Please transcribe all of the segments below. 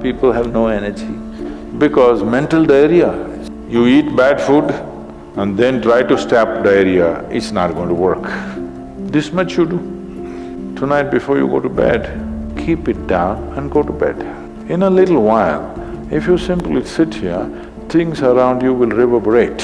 people have no energy? Because mental diarrhea. You eat bad food and then try to stop diarrhea, it's not going to work. This much you do. Tonight before you go to bed, keep it down and go to bed. In a little while, if you simply sit here, things around you will reverberate.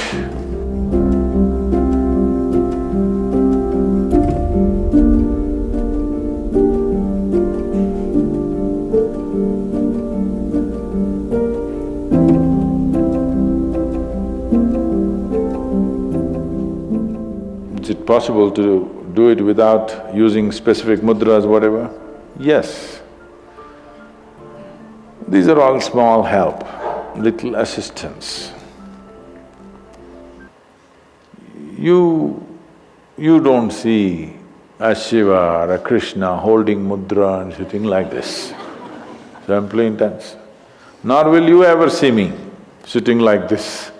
Is it possible to do it without using specific mudras, whatever? Yes. These are all small help, little assistance. You don't see a Shiva or a Krishna holding mudra and sitting like this, simply intense. Nor will you ever see me sitting like this.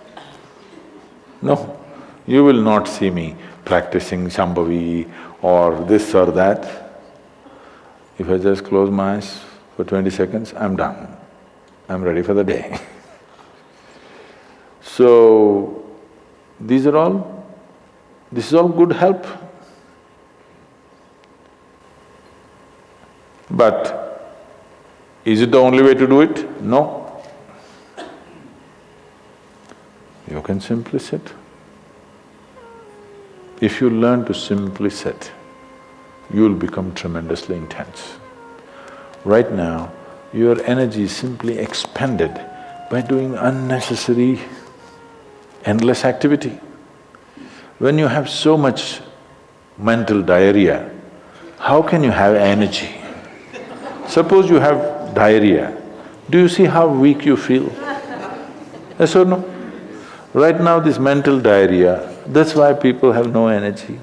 No, you will not see me practicing Shambhavi or this or that. If I just close my eyes for 20 seconds, I'm done. I'm ready for the day. So, this is all good help. But is it the only way to do it? No. You can simply sit. If you learn to simply sit, you will become tremendously intense. Right now, your energy is simply expended by doing unnecessary, endless activity. When you have so much mental diarrhea, how can you have energy? Suppose you have diarrhea, do you see how weak you feel? Yes or no? Right now this mental diarrhea, that's why people have no energy.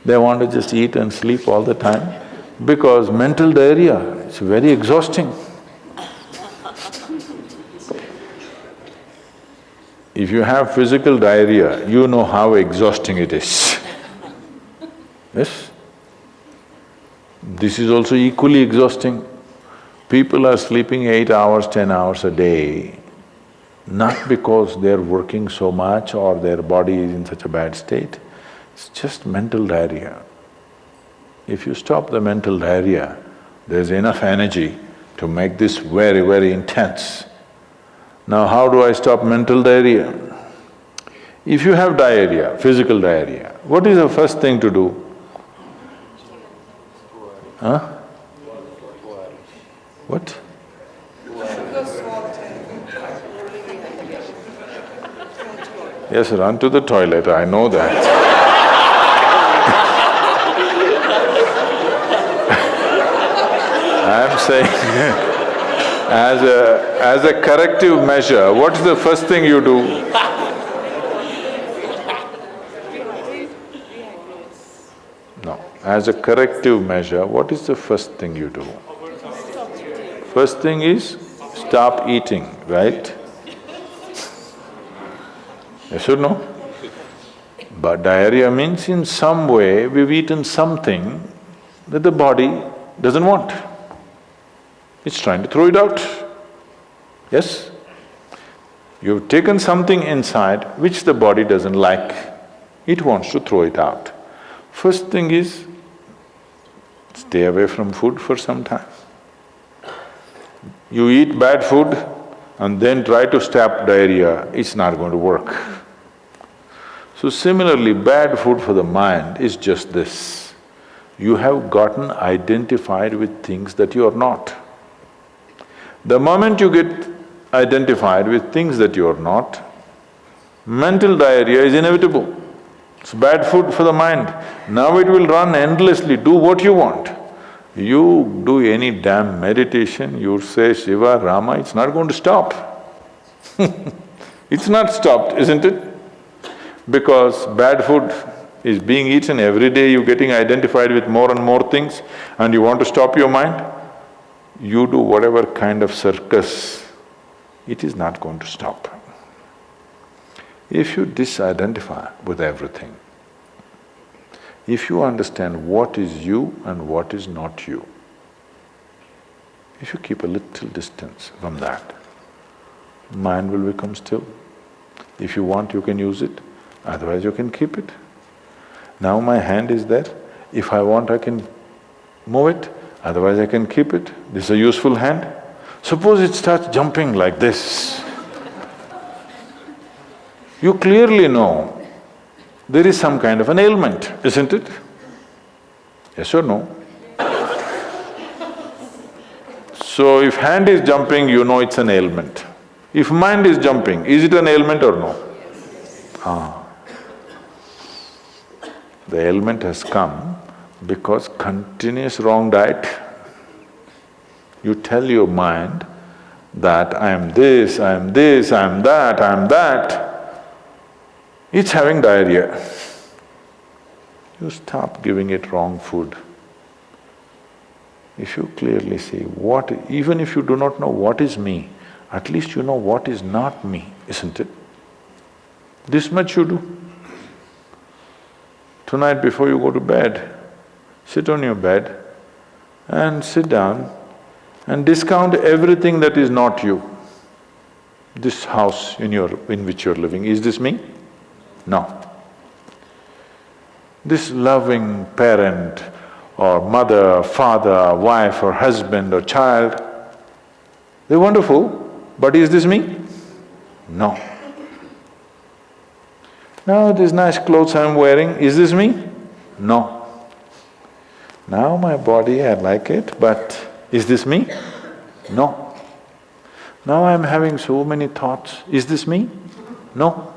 They want to just eat and sleep all the time because mental diarrhea is very exhausting. If you have physical diarrhea, you know how exhausting it is. Yes? This is also equally exhausting. People are sleeping 8 hours, 10 hours a day, not because they're working so much or their body is in such a bad state, it's just mental diarrhea. If you stop the mental diarrhea, there's enough energy to make this very, very intense. Now how do I stop mental diarrhea? If you have diarrhea, physical diarrhea, what is the first thing to do? Huh? What? Yes, run to the toilet, I know that. I'm saying as a corrective measure, what's the first thing you do? No, as a corrective measure, what is the first thing you do? First thing is stop eating, right? Yes or no? But diarrhea means in some way we've eaten something that the body doesn't want. It's trying to throw it out. Yes? You've taken something inside which the body doesn't like, it wants to throw it out. First thing is, stay away from food for some time. You eat bad food and then try to stop diarrhea, it's not going to work. So similarly, bad food for the mind is just this. You have gotten identified with things that you are not. The moment you get identified with things that you are not, mental diarrhea is inevitable. It's bad food for the mind. Now it will run endlessly, do what you want. You do any damn meditation, you say Shiva, Rama, it's not going to stop. It's not stopped, isn't it? Because bad food is being eaten every day, you're getting identified with more and more things and you want to stop your mind, you do whatever kind of circus, it is not going to stop. If you disidentify with everything, if you understand what is you and what is not you, If you keep a little distance from that, mind will become still. If you want, you can use it, otherwise you can keep it. Now my hand is there, if I want I can move it, otherwise I can keep it. This is a useful hand. Suppose it starts jumping like this. You clearly know there is some kind of an ailment, isn't it? Yes or no? So if hand is jumping, you know it's an ailment. If mind is jumping, is it an ailment or no? The ailment has come because continuous wrong diet. You tell your mind that I am this, I am this, I am that, I am that. It's having diarrhea. You stop giving it wrong food. If you clearly see what… even if you do not know what is me, at least you know what is not me, isn't it? This much you do. Tonight before you go to bed, sit on your bed and sit down and discount everything that is not you. This house in which you're living, is this me? No. This loving parent or mother, father, wife or husband or child, they're wonderful, but is this me? No. Now these nice clothes I'm wearing, is this me? No. Now my body, I like it, but is this me? No. Now I'm having so many thoughts, is this me? No.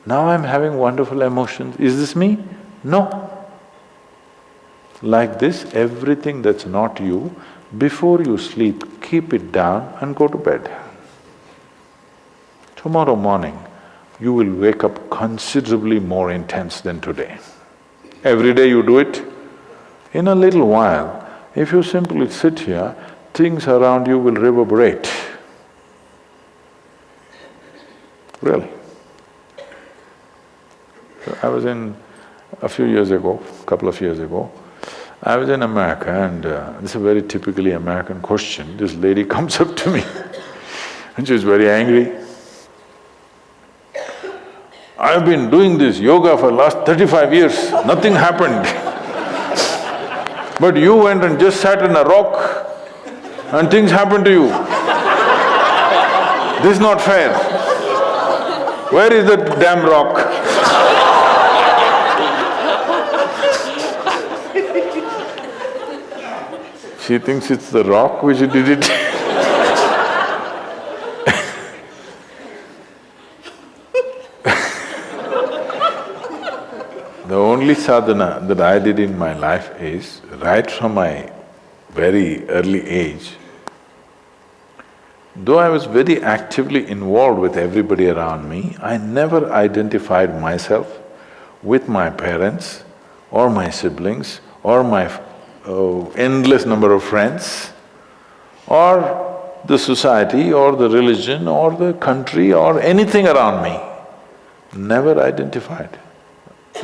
Now I'm having wonderful emotions, is this me? No. Like this, everything that's not you, before you sleep, keep it down and go to bed. Tomorrow morning, you will wake up considerably more intense than today. Every day you do it. In a little while, if you simply sit here, things around you will reverberate. Really. So I was in… a few years ago, couple of years ago, I was in America and this is a very typically American question. This lady comes up to me and she's very angry. I've been doing this yoga for last 35 years, nothing happened. But you went and just sat on a rock and things happened to you. This is not fair. Where is the damn rock? She thinks it's the rock which did it. The only sadhana that I did in my life is, right from my very early age, though I was very actively involved with everybody around me, I never identified myself with my parents or my siblings or my endless number of friends or the society or the religion or the country or anything around me. Never identified.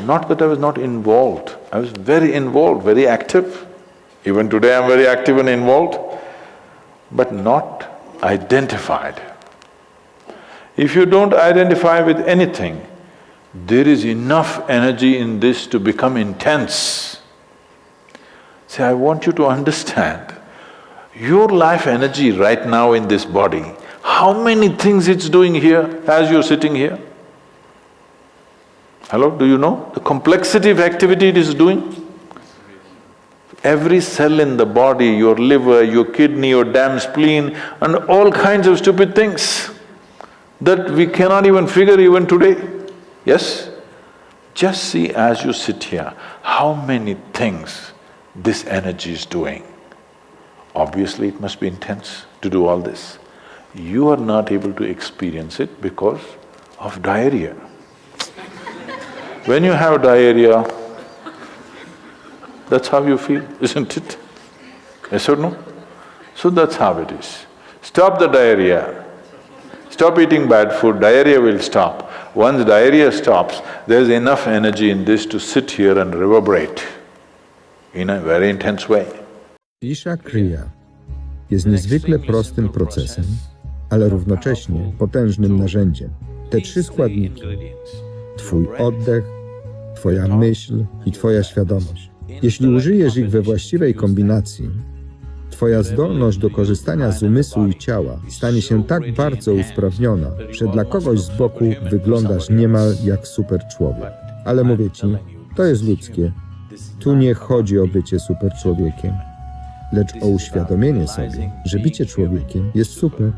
Not that I was not involved, I was very involved, very active. Even today I'm very active and involved, but not identified. If you don't identify with anything, there is enough energy in this to become intense. See, I want you to understand, your life energy right now in this body, how many things it's doing here as you're sitting here? Hello, do you know the complexity of activity it is doing? Every cell in the body, your liver, your kidney, your damn spleen and all kinds of stupid things that we cannot even figure even today. Yes? Just see as you sit here, how many things this energy is doing. Obviously it must be intense to do all this. You are not able to experience it because of diarrhea. When you have diarrhea, that's how you feel, isn't it? Yes or no? So that's how it is. Stop the diarrhea. Stop eating bad food, diarrhea will stop. Once diarrhea stops, there's enough energy in this to sit here and reverberate in a very intense way. Isha Krija. jest niezwykle prostym procesem, ale równocześnie potężnym narzędziem. Te 3 składniki, Twój oddech, Twoja myśl i Twoja świadomość. Jeśli użyjesz ich we właściwej kombinacji, Twoja zdolność do korzystania z umysłu i ciała stanie się tak bardzo usprawniona, że dla kogoś z boku wyglądasz niemal jak superczłowiek. Ale mówię Ci, to jest ludzkie. Tu nie chodzi o bycie superczłowiekiem, lecz o uświadomienie sobie, że bycie człowiekiem jest super.